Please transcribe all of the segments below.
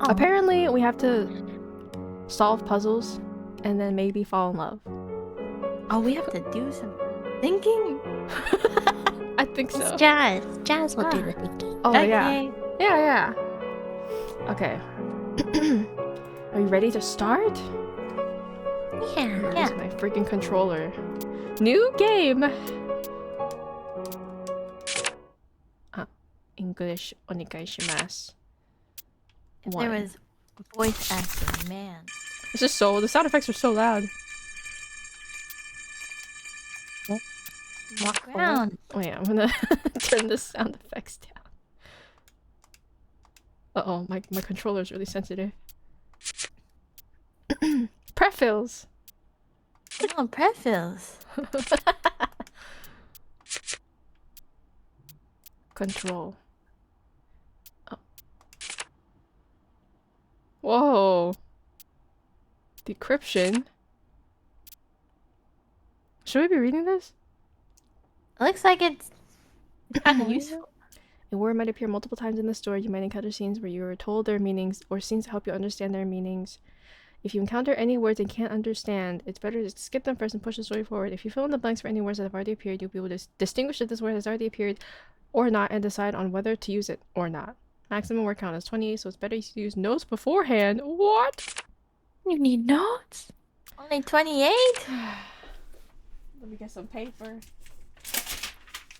Oh. Apparently, we have to solve puzzles and then maybe fall in love. Oh, we have to do some thinking? I think so. It's Jazz. Jazz will do the thinking. Oh, Okay. yeah. Yeah. Okay. Are you ready to start? Yeah. Where's my freaking controller? New game! English onegaishimasu. If there was voice acting, man. This is so... The sound effects are so loud. Walk around. Oh yeah, I'm gonna turn the sound effects down. Uh-oh, my controller's really sensitive. Prefills! Oh, prefills. Control. Oh. Whoa! Decryption? Should we be reading this? It looks like it's kind of useful. A word might appear multiple times in the story. You might encounter scenes where you are told their meanings or scenes to help you understand their meanings. If you encounter any words and can't understand, it's better to skip them first and push the story forward. If you fill in the blanks for any words that have already appeared, you'll be able to distinguish if this word has already appeared or not and decide on whether to use it or not. Maximum word count is 28, so it's better to use notes beforehand. What? You need notes? Only 28? Let me get some paper.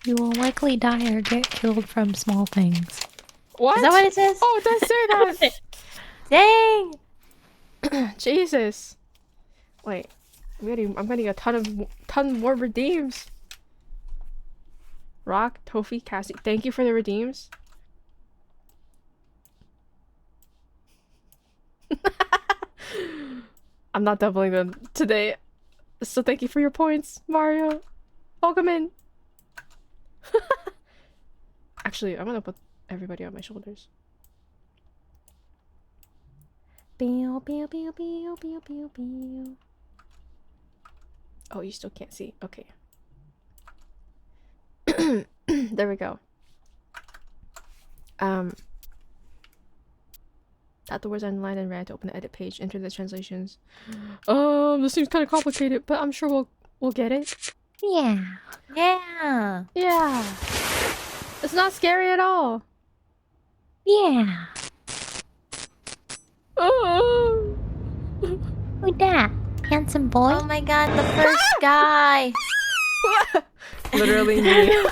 You will likely die or get killed from small things. What? Is that what it says? Oh, it does say Dang! that! Jesus. Wait. I'm getting a ton more redeems. Rock, Tofi, Cassie. Thank you for the redeems. I'm not doubling them today. So thank you for your points, Mario. Welcome in. Actually, I'm gonna put everybody on my shoulders. Oh, you still can't see. Okay. There we go. Tap the words underlined in red to open the edit page. Enter the translations. This seems kind of complicated, but I'm sure we'll get it. Yeah. Yeah! Yeah. It's not scary at all. Yeah. Oh. Who that? Handsome boy? Oh my god, the first guy! Literally me.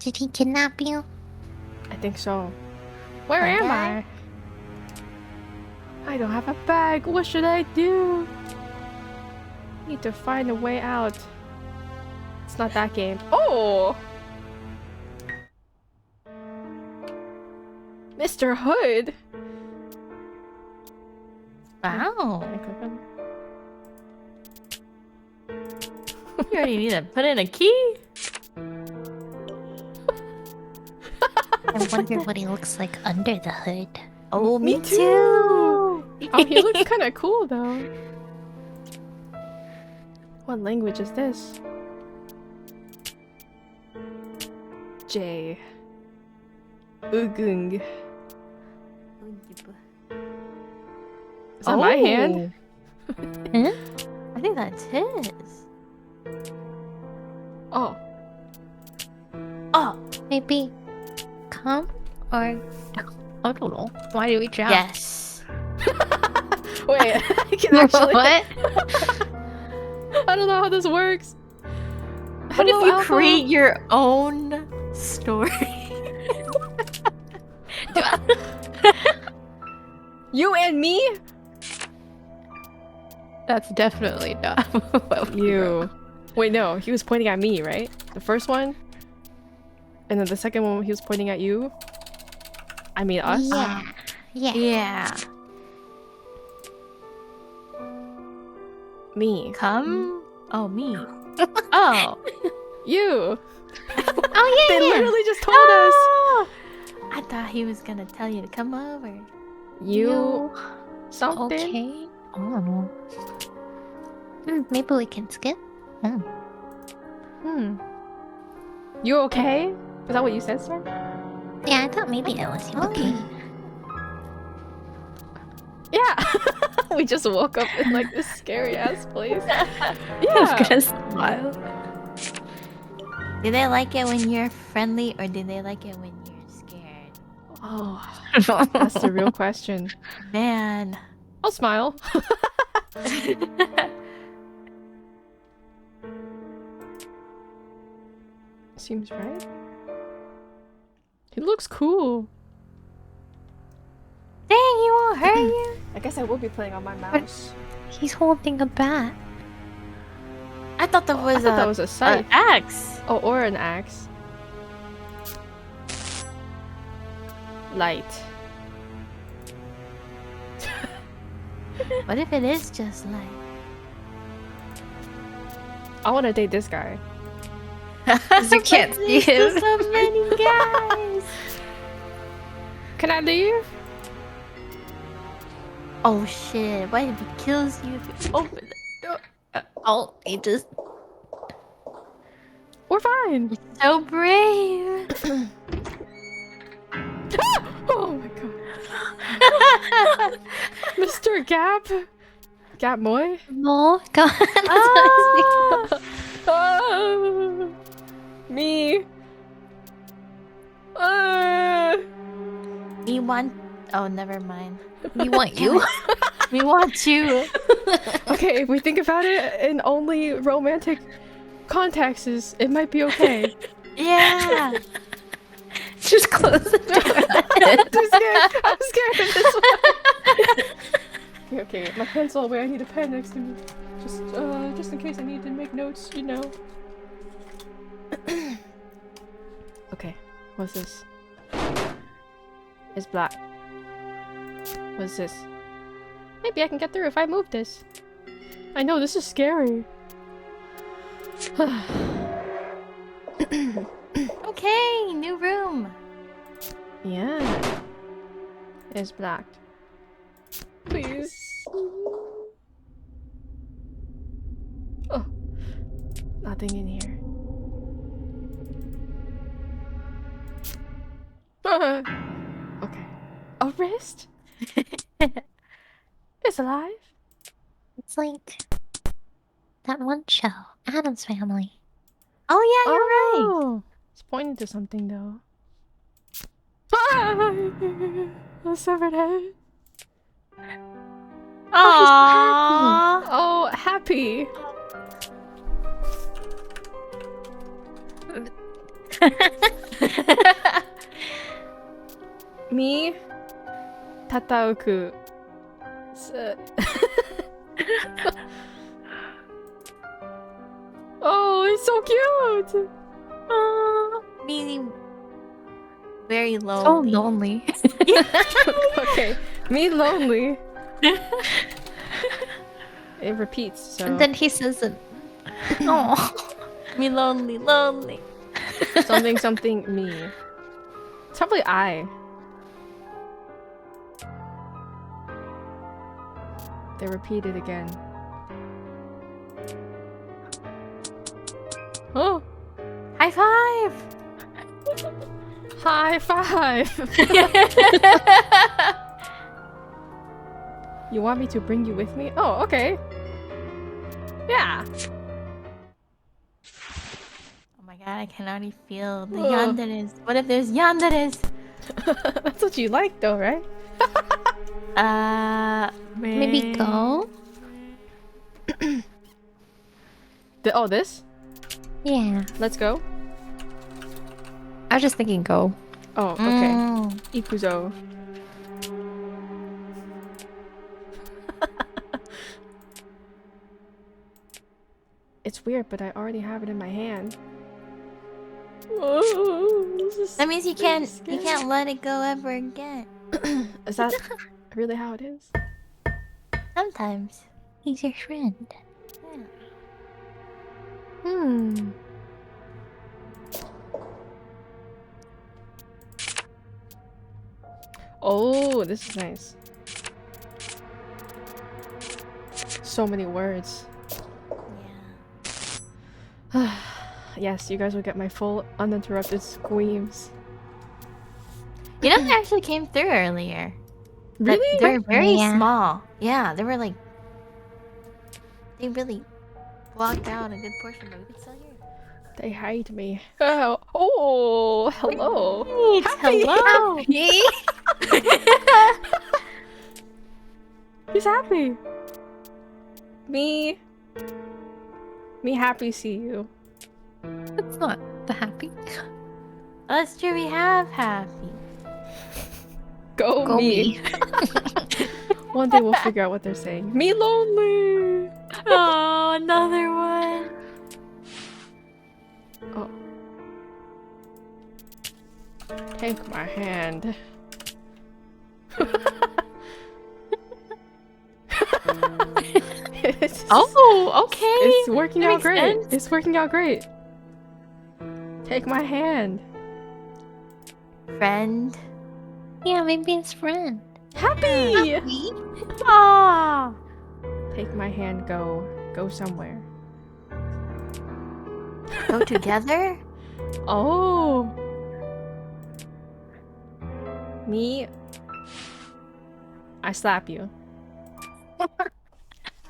Did he kidnap you? I think so. Where am I? I don't have a bag. What should I do? Need to find a way out. It's not that game. Oh! Mr. Hood! Wow. Can I click on? You already need to put in a key? I wonder what he looks like under the hood. Oh, Me too! Oh, he looks kind of cool though. What language is this? J. Ugung. Is that my hand? Huh? I think that's his. Oh. Oh, Maybe come or I don't know. Why do we jump? yes. Wait, I can actually. What? I don't know how this works. What if Hello, you Alpha? create your own story? You and me? That's definitely not what we wrote. You. Wait, no. He was pointing at me, right? The first one? And then the second one, he was pointing at you? I mean, us? Yeah. Yeah. Yeah. Me. Come? Oh, me. Oh. You. Oh They yeah. literally just told us. Oh! I thought he was gonna tell you to come over. You. Something. Okay. I don't know. Maybe we can skip. Hmm. You okay? Is that what you said, sir? Yeah, I thought maybe it was you. Okay. Yeah. We just woke up in like this scary ass place. I Yeah. was gonna smile. Do they like it when you're friendly or do they like it when you're scared? Oh, that's the real question. Man. I'll smile. Seems right. He looks cool. Dang, he won't hurt you. I guess I will be playing on my mouse. He's holding a bat. I thought that was that was a scythe. an axe. Oh, or an axe. Light. What if it is just like... I want to date this guy. You can't see him. There's so many guys. Can I leave? Oh shit, what if he kills you if you open the door? Oh, he just. We're fine. You're so brave. Oh my god. Mr. Gap? Gap Moy? No, God. Ah, me. We want... Oh, never mind. We want you. We want you. Okay, if we think about it in only romantic contexts, it might be okay. Yeah. Just close the door. I'm scared of this one. Okay, my pencil away. I need a pen next to me. Just in case I need to make notes, you know. Okay, what's this? It's black. What's this? Maybe I can get through if I move this. I know, this is scary. Okay, new room. Yeah. It's blacked. Please. Oh. Nothing in here. Okay. A wrist? It's alive? It's like that one show, Adam's Family. Oh yeah, you're right. Oh. It's pointing to something though. A severed head. Aww. Oh, happy. Me, Tatauku. Oh, it's so cute. Meaning very So lonely. lonely. Okay, me lonely. It repeats, so. And then he says it. Oh. Me lonely, lonely. Something, something, me. It's probably I. They repeat it again. Oh! High five. High five! You want me to bring you with me? Oh, okay. Yeah. Oh my god, I can already feel the yanderes. What if there's yanderes? That's what you like though, right? Maybe go? Oh, this? Yeah. Let's go? I was just thinking go. Oh, okay. Mm. Ikuzo. It's weird, but I already have it in my hand. Oh, this is That means you can't scary. let it go ever again. Is that really how it is? Sometimes. He's your friend. Yeah. Hmm. Oh, this is nice. So many words. Yeah. Yes, you guys will get my full uninterrupted screams. You know, they actually came through earlier. But Really? they're very Yeah. small. Yeah, they were like. They really blocked out a good portion, but we could still hear. They hate me. Oh, hello. Wait, hello. He's happy. Me happy see you. That's not the happy. That's true. We have happy. Go, Go me. One day we'll figure out what they're saying. Me lonely. Oh, another one. Oh. Take my hand. Oh, okay. It's working That out makes great. sense. It's working out great. Take my hand. Friend. Yeah, maybe it's friend. Happy! Ah. Take my hand, go. Go somewhere. Go together. Oh! Me? I slap you.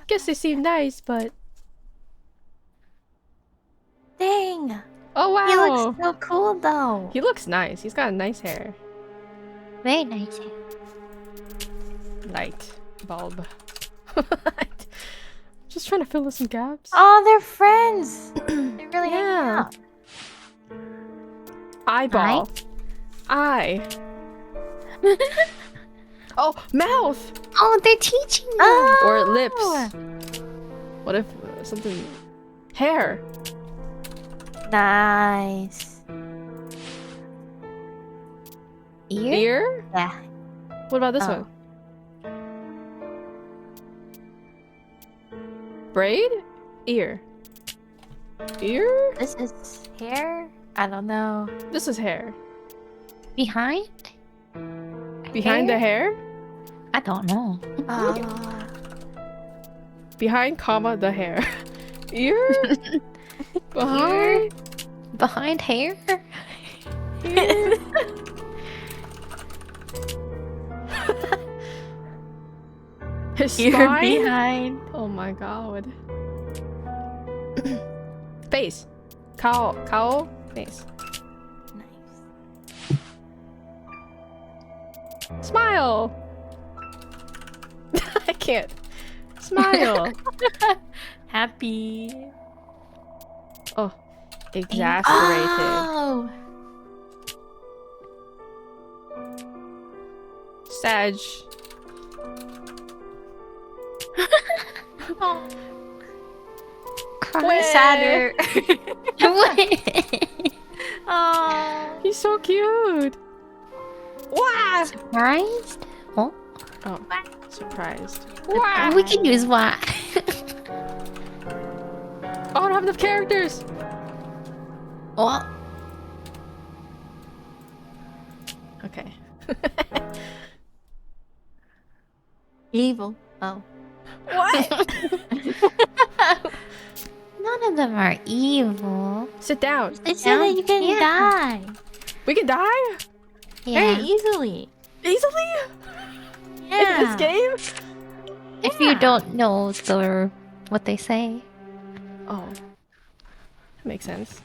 Guess they seem nice, but... Dang. Oh wow! He looks so cool though. He looks nice. He's got nice hair. Very nice. Light bulb. Just trying to fill in some gaps. Oh, they're friends. They're really hanging Yeah. out. Eyeball. Eye. Oh, mouth! Oh, they're teaching them. Oh. Or lips. What if something... Hair. Nice. Ear? Ear? Yeah. What about this Oh. one? Braid? Ear. Ear? This is hair. I don't know. This is hair. Behind? Behind the hair? I don't know. Behind, comma, the hair. Ear? Behind? Behind hair? Ear? His You're spine? behind. Oh my god. Face. Cow. Cow. Face. Nice. Smile. I can't. Smile. Happy. Oh. Exasperated. Oh. Sag. Cry. Sadder. What? Oh. He's so cute. Wow. Surprised? Oh, Oh. Surprised. we can use what? Oh, I don't have enough characters. Oh, Okay. Evil. Oh. What? none of them are evil. Sit down. They said that you can Yeah. die We can die very Yeah. easily. easily Yeah. in this game. If you don't know what they say. Oh, that makes sense.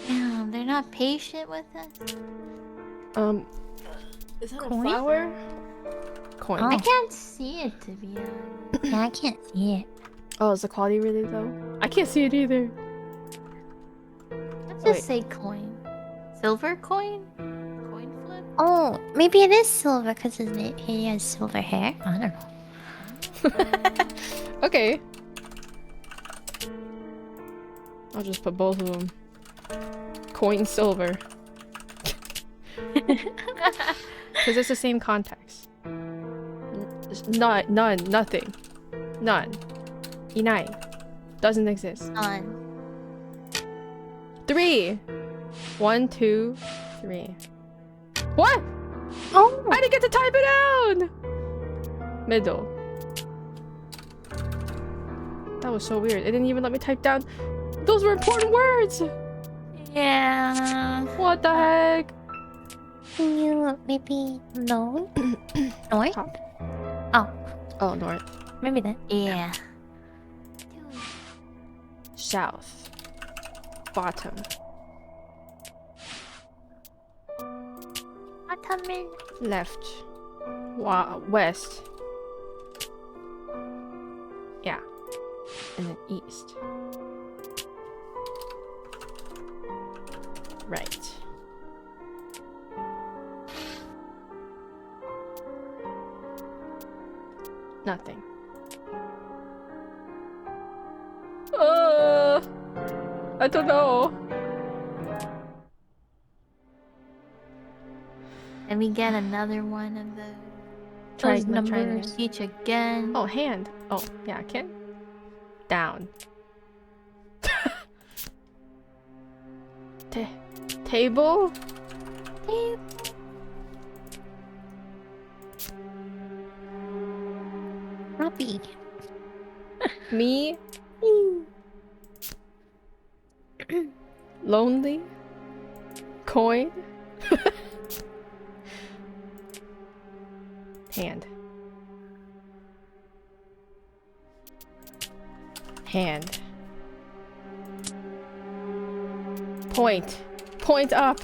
Damn, they're not patient with us. Is that Coin? a flower? Coin. Oh. I can't see it to be honest. Yeah, I can't see it. Oh, is the quality really low? I can't see it either. Let's Wait. just say coin. Silver coin? Coin flip? Oh, maybe it is silver because he has silver hair. I don't know. Okay. I'll just put both of them. Coin silver. Because it's the same context. None, nothing. None. Inai. Doesn't exist. On. 3. 1, 2, 3. What? Oh, I didn't get to type it down! Middle. That was so weird. It didn't even let me type down Those were important words! Yeah. What the heck? Can you maybe no? North? Huh? Oh, Oh, north. maybe that. Yeah. South. Bottom. Watermelon. Left. West. Yeah. And then east. Right. Nothing. I don't know. And we get another one of those. Try Those numbers. Teach again. Oh, hand. Oh, yeah, I can. Down. Table? Ruby. Me? Lonely? Coin? Hand. Hand. Point. Point up.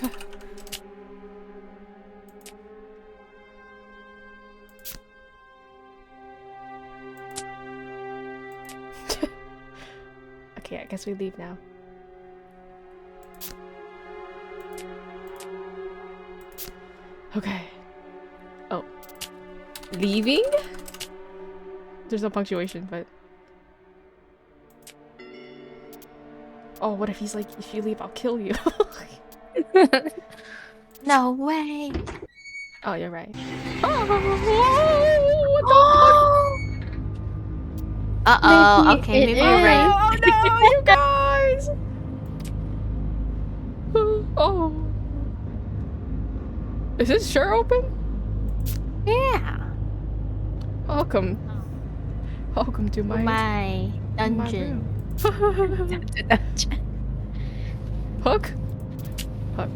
Okay, I guess we leave now. Okay. Oh. Leaving? There's no punctuation, but... Oh, what if he's like, if you leave, I'll kill you. No way. Oh, you're right. Oh, what the fuck? Uh-oh. Maybe Okay, it maybe you're right. Oh no, you guys! Oh. Is this sure open? Yeah. Welcome. Welcome to my My dungeon. room. Hook? Hook.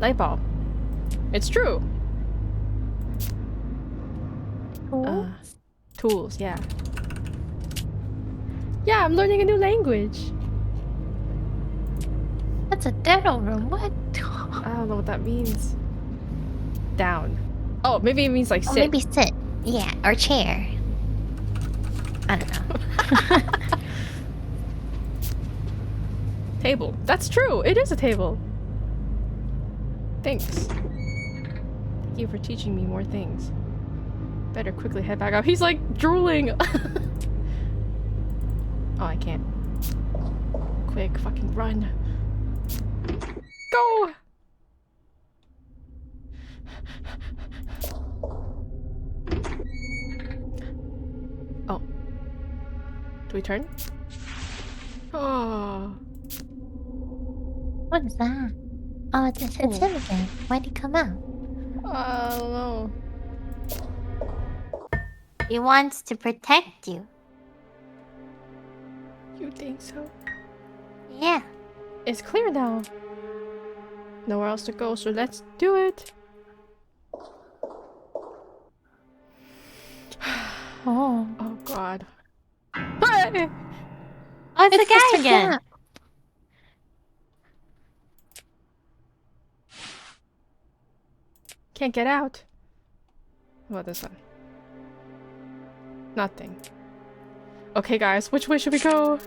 Light bulb. It's true. Tools, yeah. Yeah, I'm learning a new language. That's a dead room. What? I don't know what that means. Down. Oh, maybe it means like Oh, sit. maybe sit. Yeah, or chair. I don't know. Table. That's true. It is a table. Thanks. Thank you for teaching me more things. Better quickly head back up. He's like drooling. Oh, I can't. Quick, fucking run. Go! Oh. Do we turn? Oh. What is that? Oh, it's him again. Why'd he come out? I don't know. He wants to protect you. You think so? Yeah. It's clear now. Nowhere else to go, so let's do it. Oh. Oh god. Hey! Oh, it's the guy Mr. again. Cat. Can't get out. How about this one? Nothing. Okay, guys, which way should we go?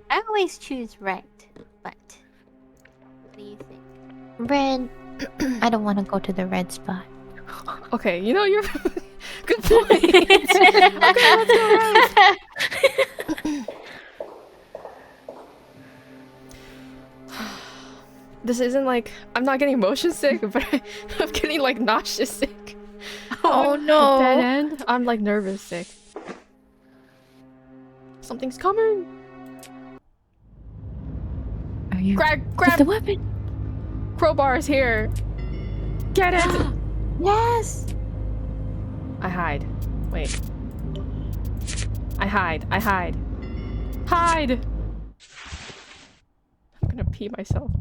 I always choose right, but what do you think? Red. I don't want to go to the red spot. Okay, you know, you're... Good point. Okay, let's go right. This isn't like... I'm not getting motion sick, but I'm getting like nauseous sick. Oh no. Dead end? I'm like nervous sick. Something's coming. Are you? Grab Get the weapon. crowbar is here. Get it! Yes! I hide. Wait. I hide. I hide. Hide! I'm gonna pee myself.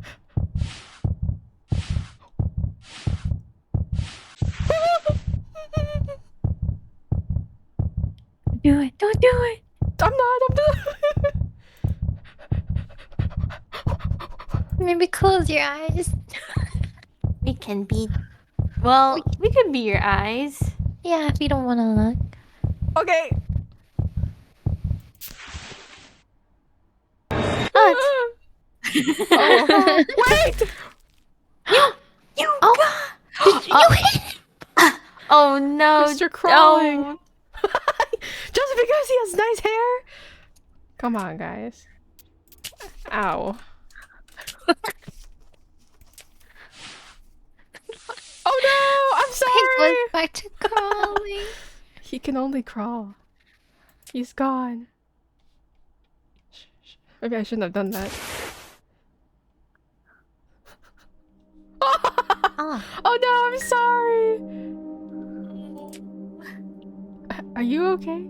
Do it. Don't do it. I'm not. Maybe close your eyes. We can be... Well, we could be your eyes. Yeah, if you don't want to look. Okay. Oh, Oh. Wait! you Oh, did you hit him? Oh no. Mr. Crawling. Oh. Just because he has nice hair? Come on, guys. Ow. Oh no! I'm He sorry! goes back to crawling. He can only crawl. He's gone. Maybe I shouldn't have done that. Oh. Oh no, I'm sorry! Are you okay?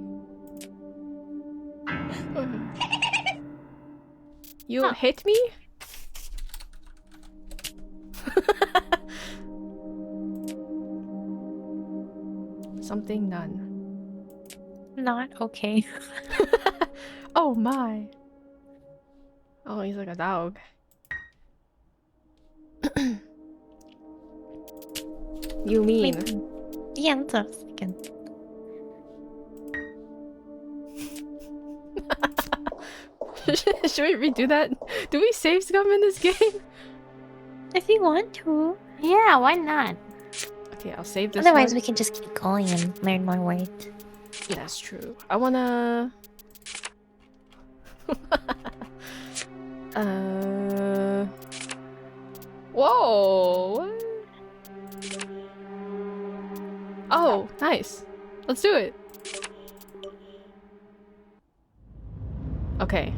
You hit me? Something none. Not okay. Oh my. Oh, he's like a dog. You mean? Yeah, that's what I was thinking. Should we redo that? Do we save scum in this game? If you want to. Yeah, why not? Okay, I'll save this Otherwise, one. we can just keep going and learn more words. That's true. I wanna... Whoa! What? Oh, nice. Let's do it. Okay.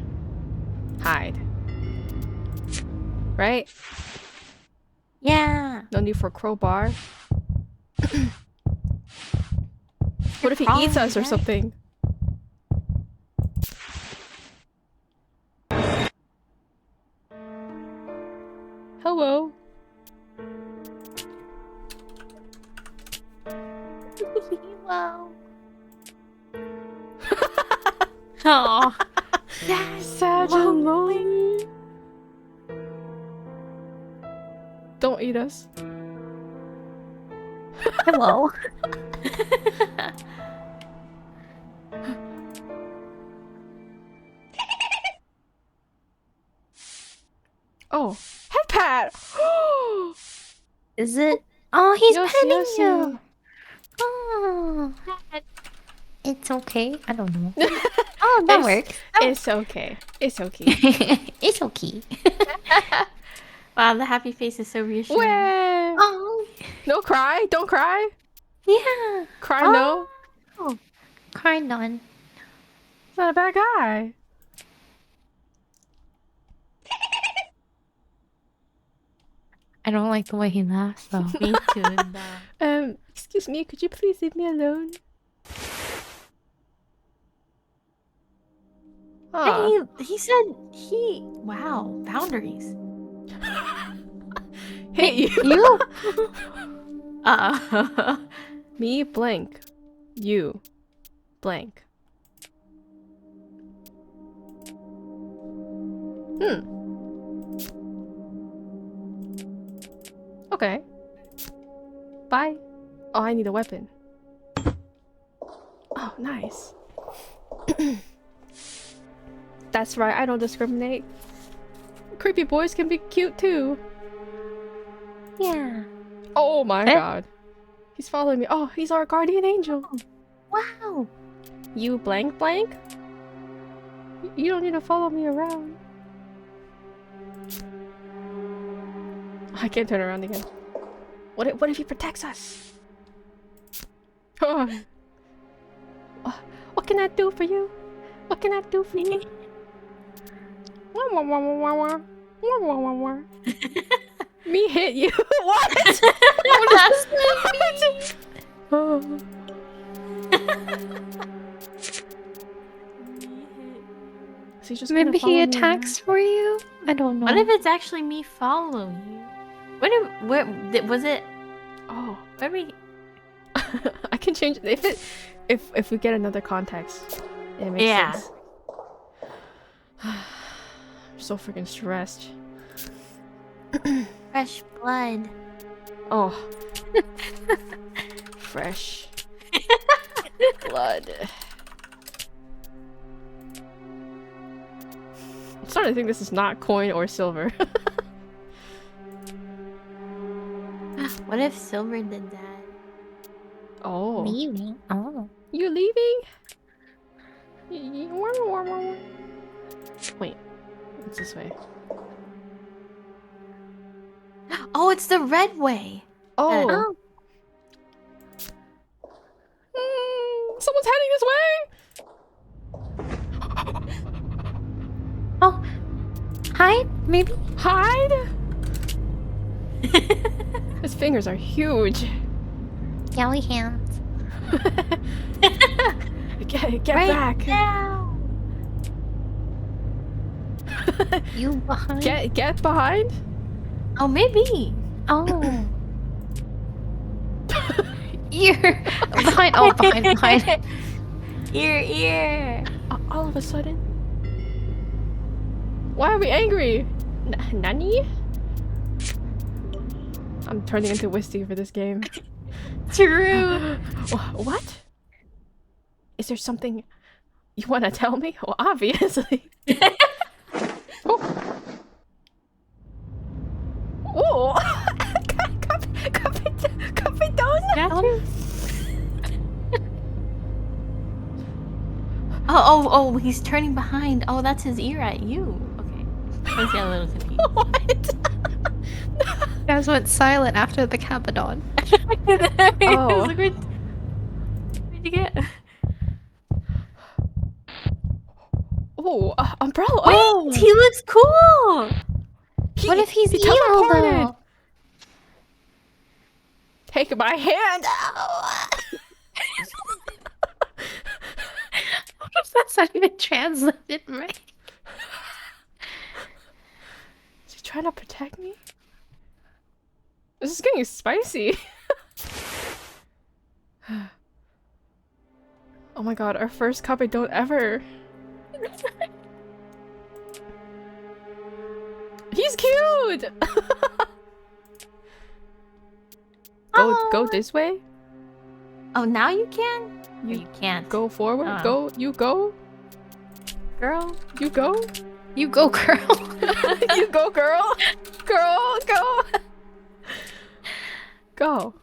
Hide. Right? Yeah. No need for crowbar. What if he crawling eats us or again. something? Hello. Wow. Oh. Sad and lonely. Don't eat us. Hello. Oh, head pat. Is it? Oh, he's Yes, petting yes, you. Oh. It's okay. I don't know. Oh, that works. It's okay. It's okay. It's okay. Wow, the happy face is so reassuring. Wah. Oh, No cry. Don't cry. yeah. Cry Oh. no. Cry none. He's not a bad guy. I don't like the way he laughs though. Me too. Excuse me. Could you please leave me alone? Huh. He said he... Wow, boundaries. Hey, you. You? Me blank. You blank. Okay. Bye. Oh, I need a weapon. Oh, nice. That's right, I don't discriminate. Creepy boys can be cute too. Yeah. Oh my Eh? god. He's following me. Oh, he's our guardian angel. Wow. You blank blank? You don't need to follow me around. I can't turn around again. What if he protects us? Oh. What can I do for you? What can I do for you? Me hit you? What? What does that mean? Is he just gonna Maybe follow he me attacks for you? I don't know. What if it's actually me following you? Where was it? around? Where we? Oh. I can change it if we get another context. It makes sense. I'm so freaking stressed. Fresh blood. Oh. Fresh blood. I'm starting to think this is not coin or silver. What if Silver did that? Oh. Leaving? Oh. You leaving? Wait. It's this way. Oh, it's the red way. Oh. Someone's heading this way! Oh. Hide? Maybe? Hide? His fingers are huge. Yelly hands. Get Right back. now. You behind? Get behind. Oh, maybe. Oh. You're behind. Oh, behind. Ear. All of a sudden. Why are we angry? Nani? I'm turning into Wisty for this game. True. What? Is there something you want to tell me? Well, obviously. Oh. Oh. Statue? Oh, he's turning behind. Oh, that's his ear at you. Okay. I was getting a little confused. What? Guys went silent after the Capadon. Oh. Where'd you get? Oh, umbrella. Wait, Oh, he looks cool. What if he's he evil teleported. though? Take my hand. Ow. That's not even translated right. Is he trying to protect me? This is getting spicy. Oh my god, our first copy don't ever. He's cute! Go this way? Oh, now you can? Or you can't. Go forward? Oh. You go? Girl. You go? You go, girl. You go, girl! Girl, go! Go.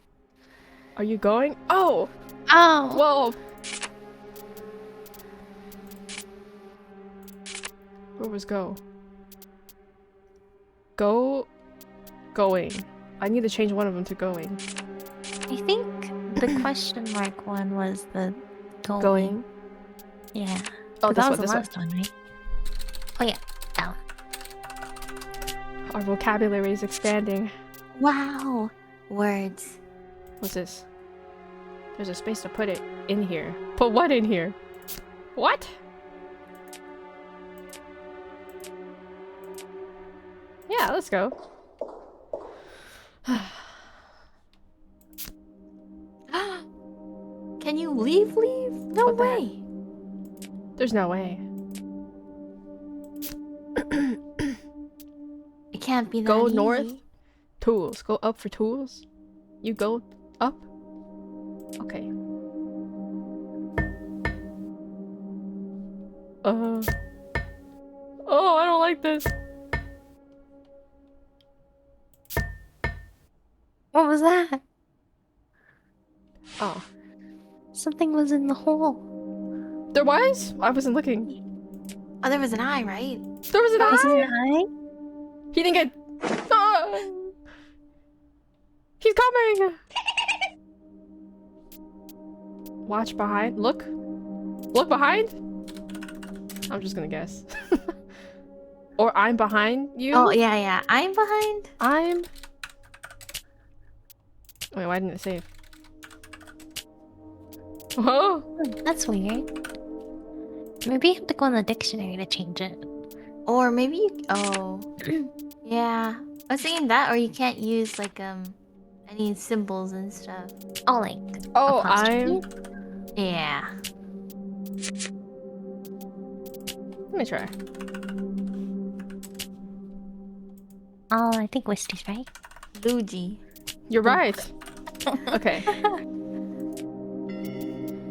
Are you going? Oh! Oh. Whoa! Where was go? Going. I need to change one of them to going. I think the question mark one was the Going. Yeah. Oh, That was this the one. last one, right? Oh yeah. That one. Our vocabulary is expanding. Wow. Words. What's this? There's a space to put it in here. Put what in here? What? Yeah, let's go. Can you leave? No What the way. There's no way. It can't be that Go easy. north. Tools. Go up for tools. You go up. Okay. Oh, I don't like this. What was that? Oh. Something was in the hole. There was? I wasn't looking. Oh, there was an eye, right? There was an Was it eye! an eye? He didn't get... Ah! He's coming! Watch behind. Look. Look behind? I'm just gonna guess. Or I'm behind you? Oh, yeah. I'm behind. I'm Wait, why didn't it save? Oh! That's weird. Maybe you have to go in the dictionary to change it. Or maybe you... Oh. Yeah. I was thinking that, or you can't use, like, any symbols and stuff. Oh, like Oh, apostrophe? Yeah. Let me try. Oh, I think Wisty's right. Luigi. You're right. Okay.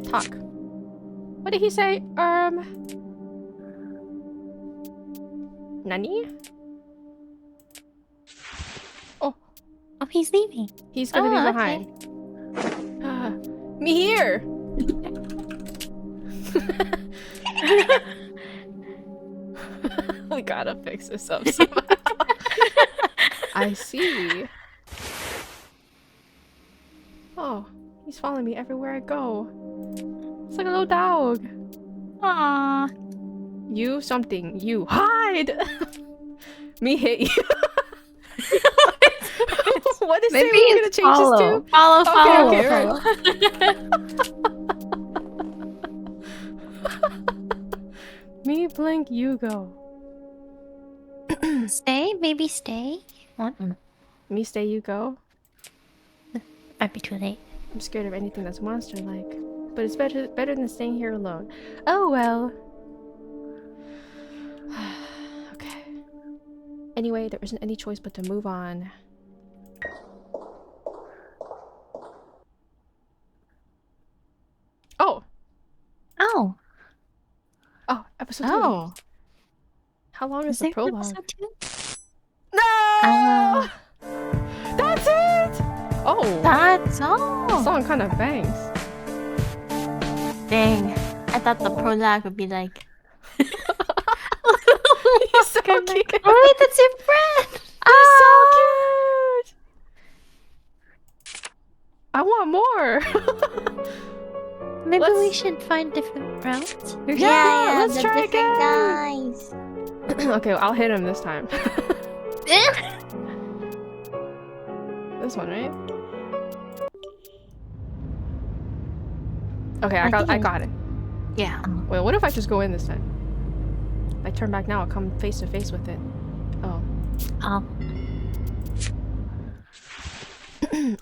Talk. What did he say? Nani? Oh, he's leaving. He's gonna be Oh, behind. Me here! We gotta fix this up somehow. I see. Oh, he's following me everywhere I go. It's like a little dog. Aww. You something. You hide! Me hit you. What is Maybe it? We're gonna it's change this to? Follow, Okay, follow. Me blink, you go. Stay? Maybe stay? What? Me stay, you go. Might be too late. I'm scared of anything that's monster-like. But it's better than staying here alone. Oh well. Okay. Anyway, there isn't any choice but to move on. Oh! Oh. Oh, episode 2. Oh. How long is Is the there prologue? episode 2? No! That's it! Oh! That's The all. song kind of bangs. Dang. I thought the prologue would be like... He's so cute! Oh, wait, that's your friend! He's so cute! I want more! Maybe we Let's- should find different routes. Yeah, let's the try different again. guys. Okay, I'll hit him this time. This one, right? Okay, I got it. Yeah. Wait, what if I just go in this time? If I turn back now, I'll come face to face with it. Oh. Oh.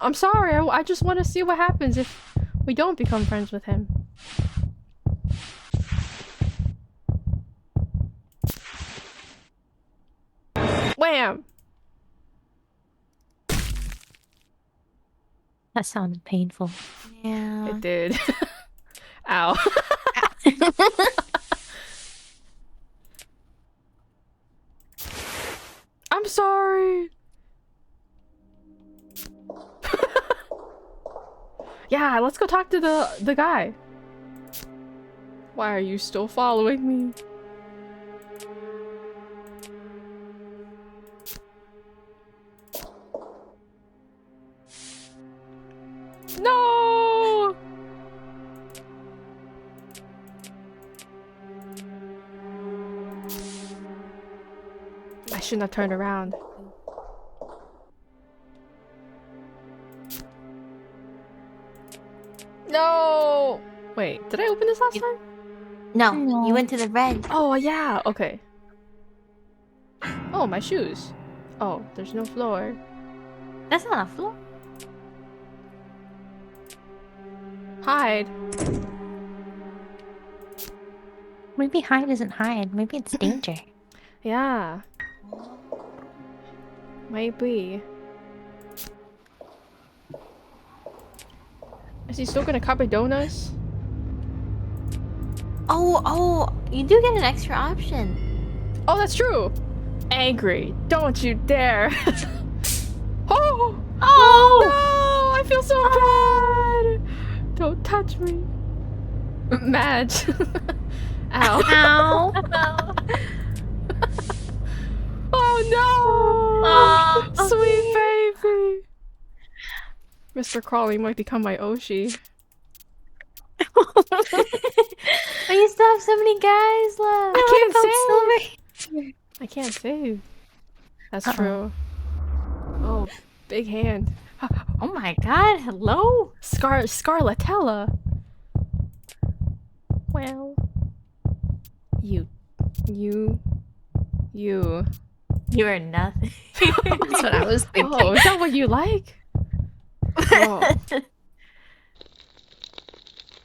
I'm sorry, I just want to see what happens if we don't become friends with him. Wham! That sounded painful. Yeah. It did. Ow. I'm sorry. Yeah, let's go talk to the guy. Why are you still following me? No! I shouldn't have turned around. No! Wait, did I open this last time? No, No. you went to the red. Oh, yeah, okay. Oh, my shoes. Oh, there's no floor. That's not a floor. Hide. Maybe hide isn't hide. Maybe it's danger. Yeah. Might be. Is he still gonna copy donuts? Oh, you do get an extra option. Oh, that's true! Angry. Don't you dare! Oh! Oh! No! I feel so bad! Don't touch me. Madge. Ow. Ow! Oh no! Sweet baby! Mr. Crawley might become my Oshi. I used to have so many guys left. I can't Silver. save! I can't save. That's Uh-oh. true. Oh, big hand. Oh my god, hello? Scarlatella. Well, you. You are nothing. That's what I was thinking. Oh, is that what you like? Oh.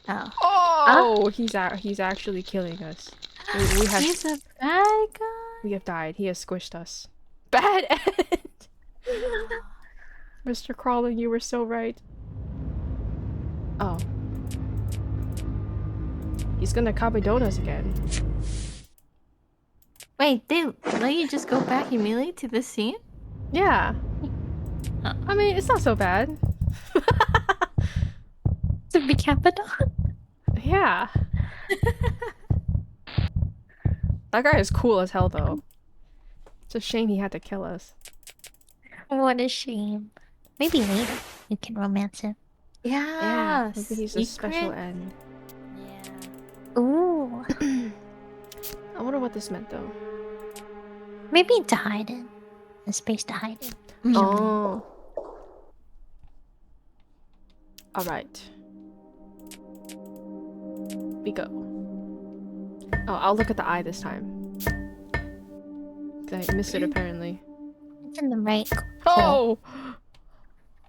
Oh. Oh, he's actually killing us. We have He's a bad guy. we have died. He has squished us. Bad end. Mr. Crawling, you were so right. Oh. He's gonna Cabadon us again. Wait, they let you just go back immediately to this scene? Yeah. Huh. I mean, it's not so bad. To be capital. Yeah. That guy is cool as hell, though. It's a shame he had to kill us. What a shame. Maybe later you can romance him. Yeah. Maybe he's a special end. Yeah. Ooh. I wonder what this meant, though. Maybe to hide it. A space to hide it. Oh. Alright. We go. Oh, I'll look at the eye this time. 'Cause I missed it, apparently. It's in the right. Oh!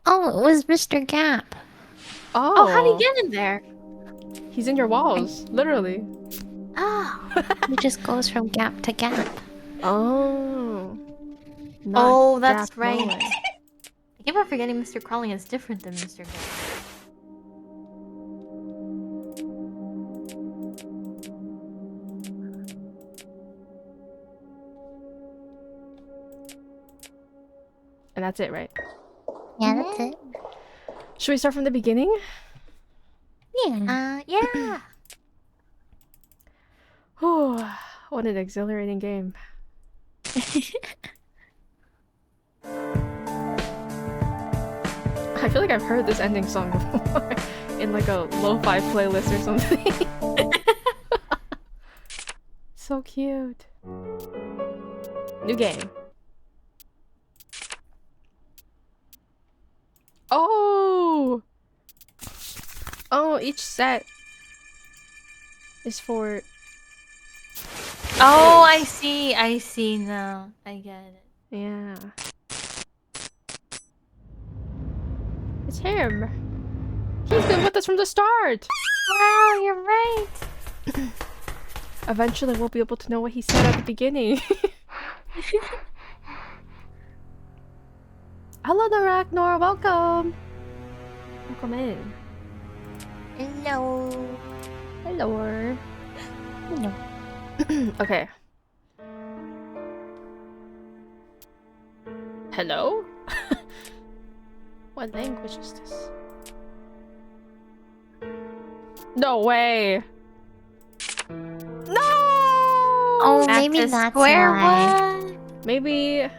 Oh, it was Mr. Gap. Oh, how did he get in there? He's in your walls, literally. Oh. He just goes from gap to gap. Oh. Oh, that's Gap right. Nolan. I keep on forgetting Mr. Crawling is different than Mr. Gap. And that's it, right? Yeah, that's it. Should we start from the beginning? Yeah. Yeah. Whew, what an exhilarating game. I feel like I've heard this ending song before in like a lo-fi playlist or something. So cute. New game. Oh! Oh, each set is for... Oh, I see now. I get it. Yeah. It's him. He's been with us from the start. Wow, you're right. Eventually, we'll be able to know what he said at the beginning. Hello, Ragnar. Welcome. Welcome in. Hello. Hello. Hello. Okay. Hello? What language is this? No way! No! Oh, Back maybe to that's square why. one. Maybe...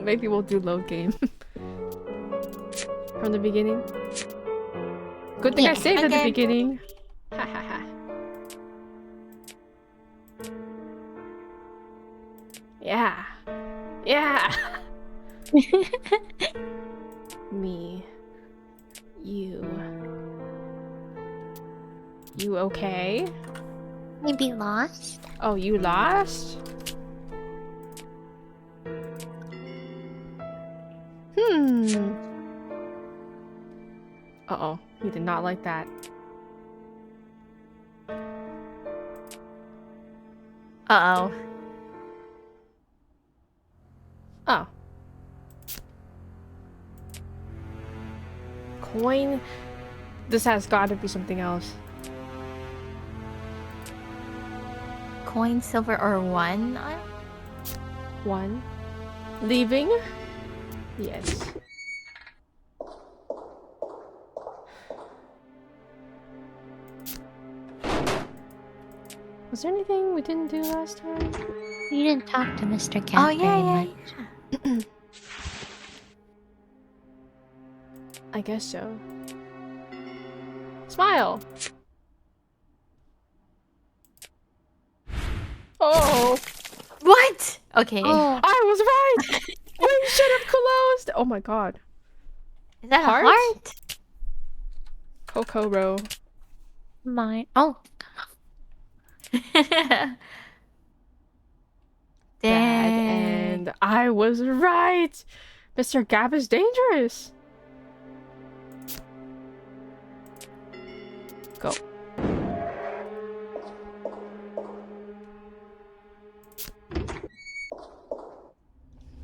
Maybe we'll do load game. From the beginning. Good thing I Yeah, saved at the okay. beginning. Ha ha ha. Yeah. Yeah! Me. You. You okay? Maybe lost? Oh, you lost? Uh-oh. He did not like that. Uh-oh. Oh. Coin? This has got to be something else. Coin, silver, or one? One. Leaving? Yes. Was there anything we didn't do last time? You didn't talk to Mr. Cat Oh, very yeah, much. I guess so. Smile! Oh! What? Okay. Oh, I was right! We should have closed. Oh my god. Is that Heart? a heart? Kokoro. Mine. Oh, Bad, Dang. and I was right. Mr. Gap is dangerous. Go.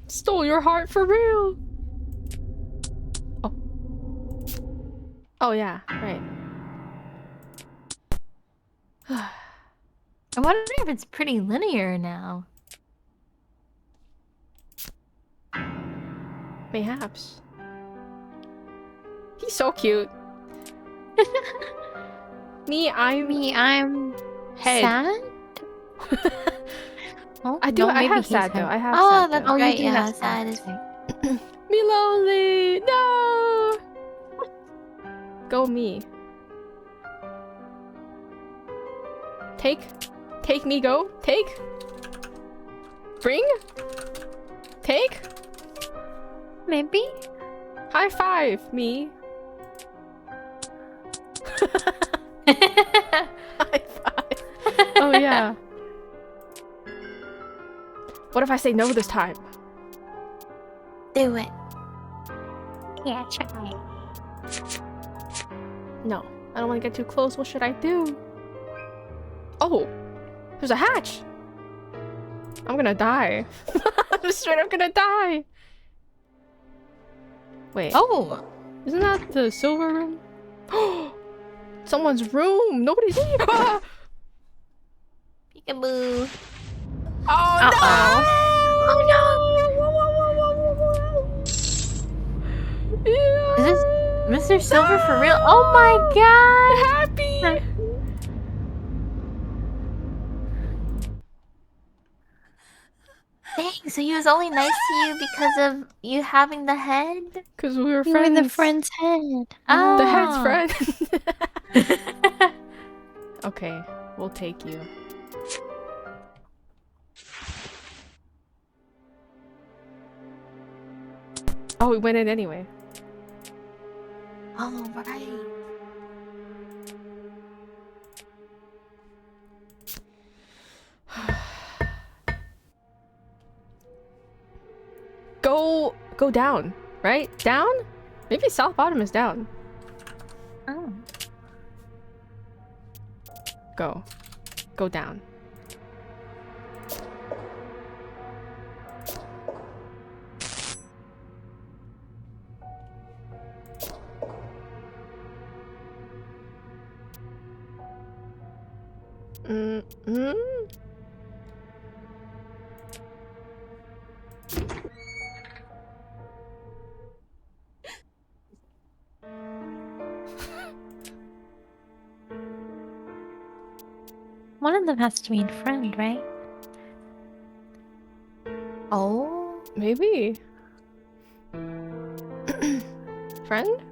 Stole your heart for real. Oh. Oh yeah, right. I wonder if it's pretty linear now. Mayhaps. He's so cute. I'm head. sad. Oh, I do. no, I maybe have he's sad though. happy. I have Oh, sad that's though. right. do Yeah, have sad sad. is right. Me lonely. No. Go me. Take me. Go. Take. Bring. Take. Maybe. High five me. High five. Oh yeah. What if I say no this time? Do it. Yeah, try. No, I don't want to get too close. What should I do? Oh, there's a hatch. I'm gonna die. I'm straight up gonna die. Wait. Oh. Isn't that the silver room? Someone's room. Nobody's in here. Ah! Peekaboo. Oh Uh-oh. no! Oh no! Yeah. Is this Mr. Silver for real? Oh my god! Happy. Dang, so he was only nice to you because of you having the head? Because we were You friends. were the friend's head. Oh. The head's friend. Okay, we'll take you. Oh, we went in anyway. Oh, right. Go down, right? Down? Maybe South Bottom is down. Oh. Go down. Mm-hmm. One of them has to be a friend, right? Oh. Maybe. Friend?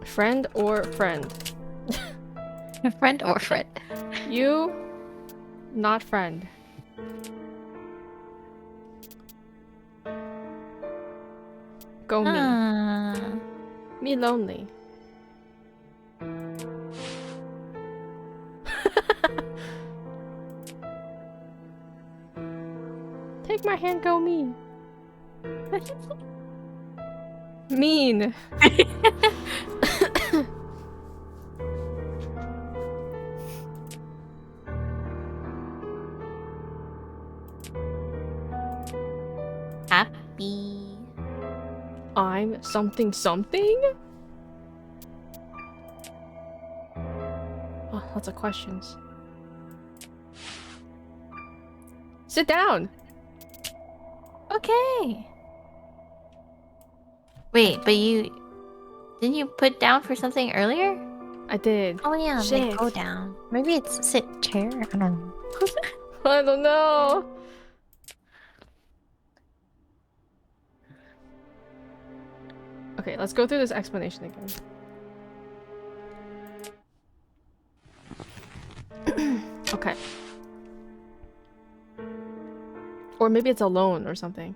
Friend or friend? A friend or friend? You, not friend. Go me. Me lonely. Take my hand, go me. Mean. Happy. I'm something something? Oh, lots of questions. Sit down. Okay. Wait, but didn't you put down for something earlier? I did. Oh yeah, they Shit. go down. Maybe it's sit chair. I don't know. I don't know. Okay, let's go through this explanation again. Okay. Or maybe it's alone or something.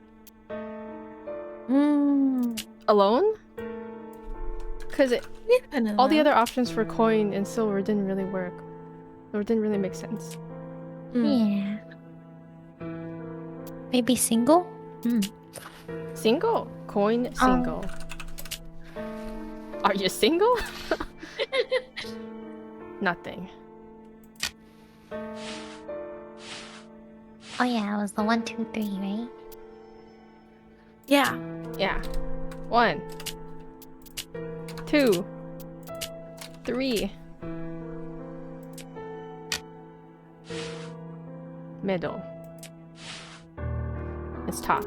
Mm. Alone? Because all the know. other options for coin and silver didn't really work. Or didn't really make sense. Yeah. Maybe single? Single. Coin single. Are you single? Nothing. Oh yeah, it was the 1, 2, 3, right? Yeah. Yeah. 1, 2, 3. Middle. It's top.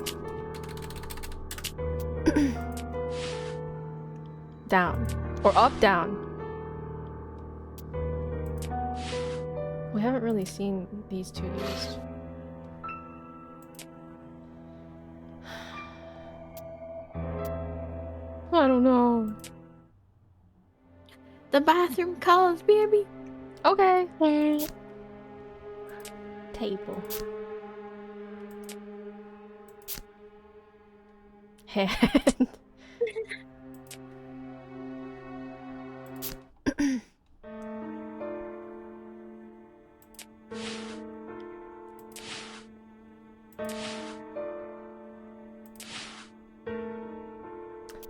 Down. Or up, down. We haven't really seen these two used. I don't know. The bathroom calls, baby. Okay. Okay. Table. Hand.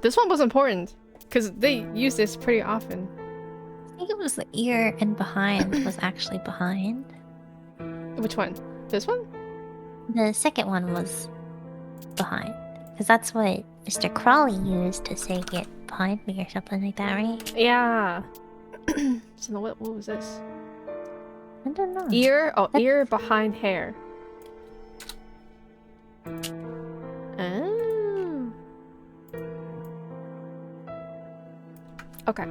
This one was important because they use this pretty often. I think it was the ear and behind was actually behind. Which one? This one? The second one was behind. Because that's what Mr. Crawley used to say get behind me or something like that, right? Yeah. So what was this? I don't know. Ear? Oh, ear behind hair. Oh. Okay.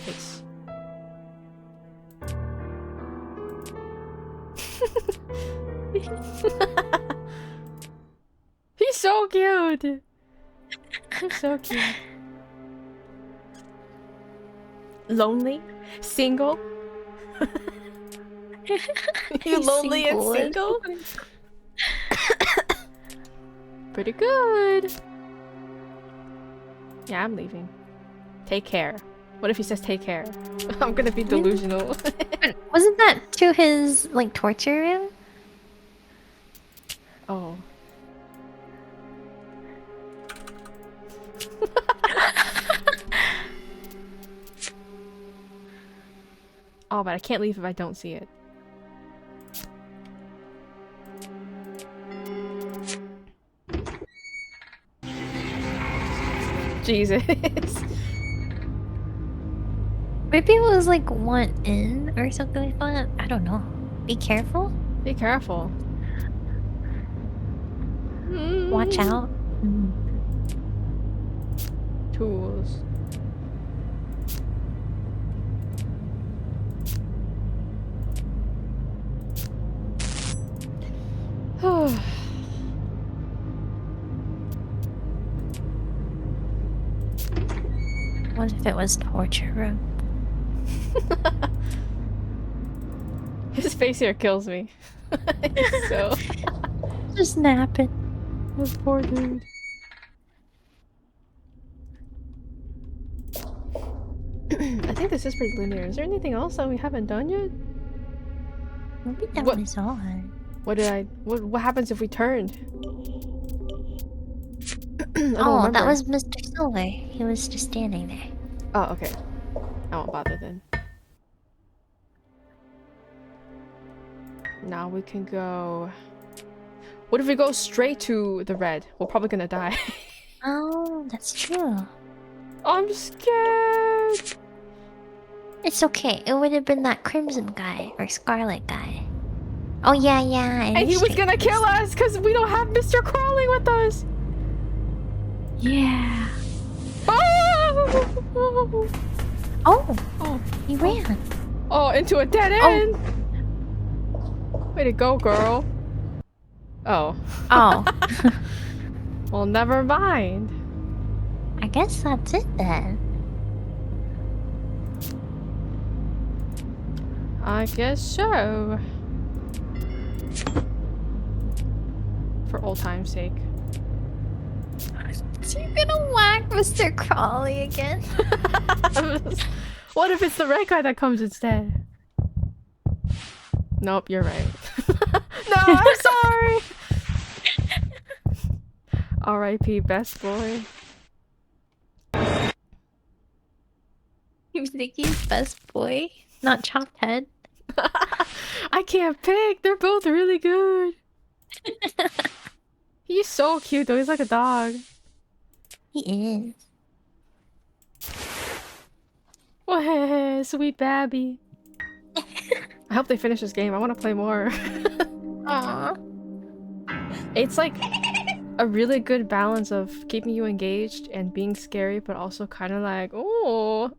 Face. He's so cute. He's so cute. Lonely? Single? You lonely and single? Pretty good. Yeah, I'm leaving. Take care. What if he says take care? I'm gonna be delusional. Wasn't that to his, like, torture room? Oh. Oh, but I can't leave if I don't see it. Jesus. Maybe it was like one in or something like that. I don't know. Be careful. Be careful. Watch out. Tools. What if it was torture room? His face here kills me. He's so... Just napping. This poor dude. I think this is pretty linear. Is there anything else that we haven't done yet? Maybe that What- was on. What happens if we turned? I don't Oh, that remember. was Mr. Silver. He was just standing there. Oh, okay. I won't bother then. Now we can go... What if we go straight to the red? We're probably gonna die. Oh, that's true. I'm scared! It's okay. It would have been that crimson guy or scarlet guy. Oh yeah, yeah. And he was gonna kill us because we don't have Mr. Crawley with us! Yeah. Oh! Oh, he ran. Oh, into a dead end! Way to go, girl. Oh. Oh, Well, never mind. I guess that's it then. I guess so. For old time's sake. So you're gonna whack Mr. Crawley again? What if it's the red guy that comes instead? Nope, you're right. No, I'm sorry! R.I.P. best boy. You think he's best boy? Not chopped head? I can't pick! They're both really good! He's so cute though, he's like a dog. He is. Oh, sweet babby. I hope they finish this game. I want to play more. Aww. It's like a really good balance of keeping you engaged and being scary, but also kind of like, oh.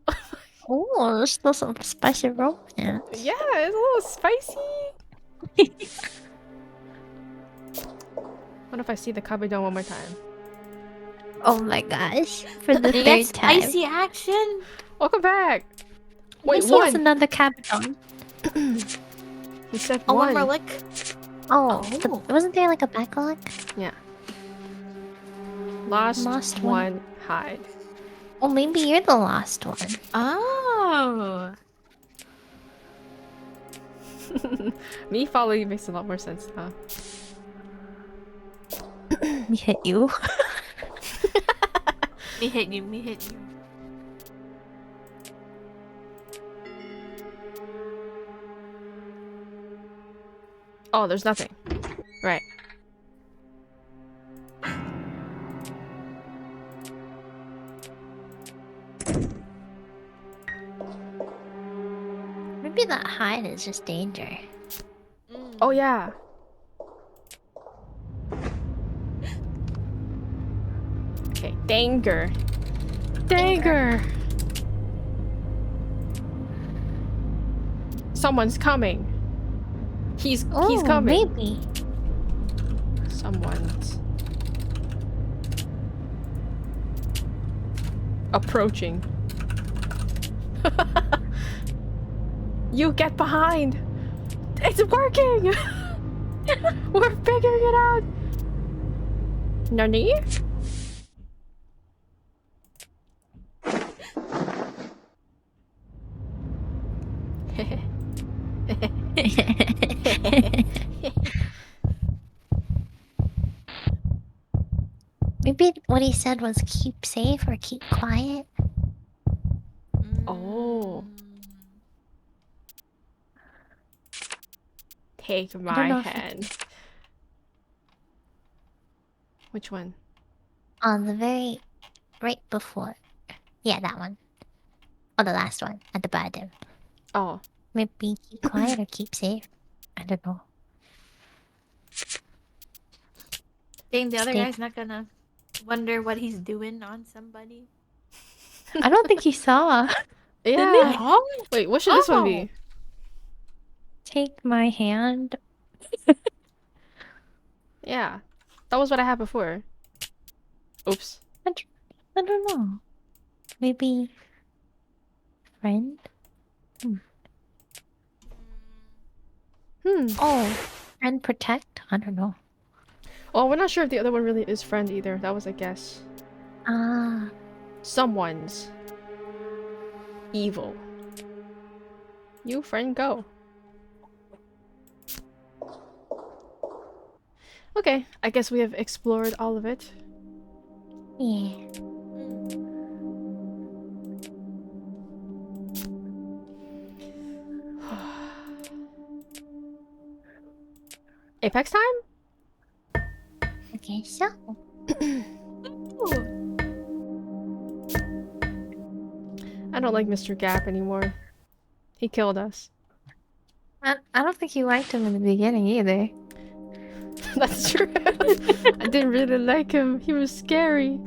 Oh, there's still some spicy romance. Yeah, it's a little spicy. What if I see the Kabedon one more time? Oh my gosh. For the You third get time. spicy action. Welcome back. Wait, Wait, what's one. another Capiton? We said Oh, one one. more lick. Oh, Oh. wasn't there like a backlog? Yeah. Lost Lost one. Hide. Oh, maybe you're the last one. Oh. Me following you makes a lot more sense now. We hit you. Me hit you. Me hit you. Oh, there's nothing. Right. Maybe that hide is just danger. Oh yeah. Okay, danger. Danger. Someone's coming. He's Oh, coming. maybe. Someone's approaching. You get behind. It's working. We're figuring it out. Nani? Maybe what he said was keep safe or keep quiet. Oh. Take don't my know if it- hand. Which one? On the very right before. Yeah, that one. Or the last one at the bottom. Oh. Maybe keep quiet or keep safe. I don't know. Dang, the other Stay- guy's not gonna wonder what he's doing on somebody. I don't think he saw. Yeah. Oh, Wait, what should this one Oh. be? Take my hand. Yeah. That was what I had before. Oops. I don't know. Maybe friend? Oh, friend protect? I don't know. Oh, we're not sure if the other one really is friend either. That was a guess. Ah, Someone's evil. You, friend, go. Okay, I guess we have explored all of it. yeah. Apex time? Okay, so. I don't like Mr. Gap anymore. He killed us. I don't think you liked him in the beginning either. That's true. I didn't really like him. He was scary.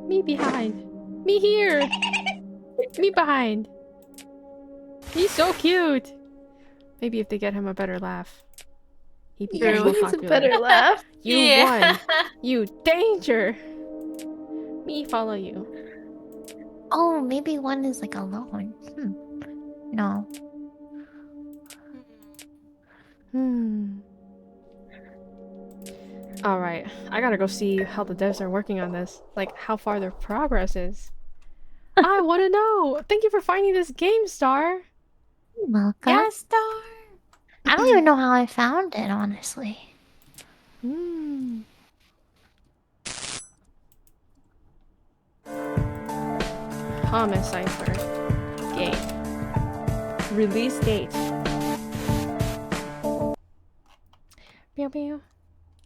Me behind. Me here. Me behind. He's so cute. Maybe if they get him a better laugh. He became True, more he's a popular. better laugh. You Yeah. won. You danger. Me follow you. Oh, maybe one is like alone. No. Alright, I gotta go see how the devs are working on this. Like, how far their progress is. I wanna know! Thank you for finding this game, Star! You're welcome. Yeah, Star. I don't even know how I found it, honestly. Homicipher. Game. Release date. Meow meow.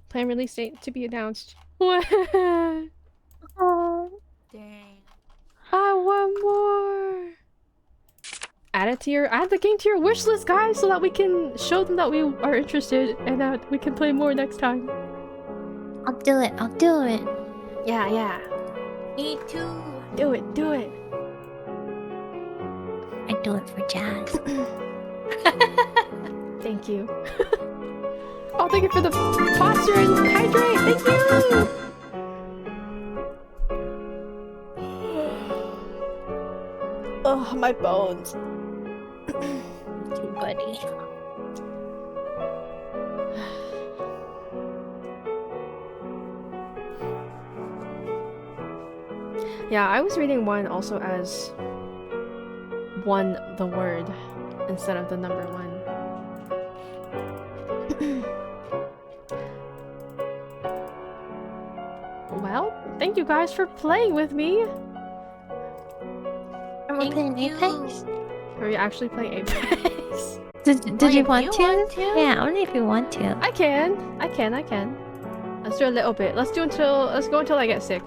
Plan release date to be announced. I Dang. want more! Add the game to your wish list, guys, so that we can show them that we are interested and that we can play more next time. I'll do it. I'll do it. Yeah. Me too. Do it. I do it for Jazz. Thank you. Oh, thank you for the posture and hydrate. Thank you. Oh, my bones. Too buddy. Yeah, I was reading one also as one the word instead of the number one. Well, thank you guys for playing with me. Are we playing Apex? Are we actually playing Apex? Did you want to? want to? Yeah, only if you want to. I can. Let's do a little bit. Let's go until I get sick.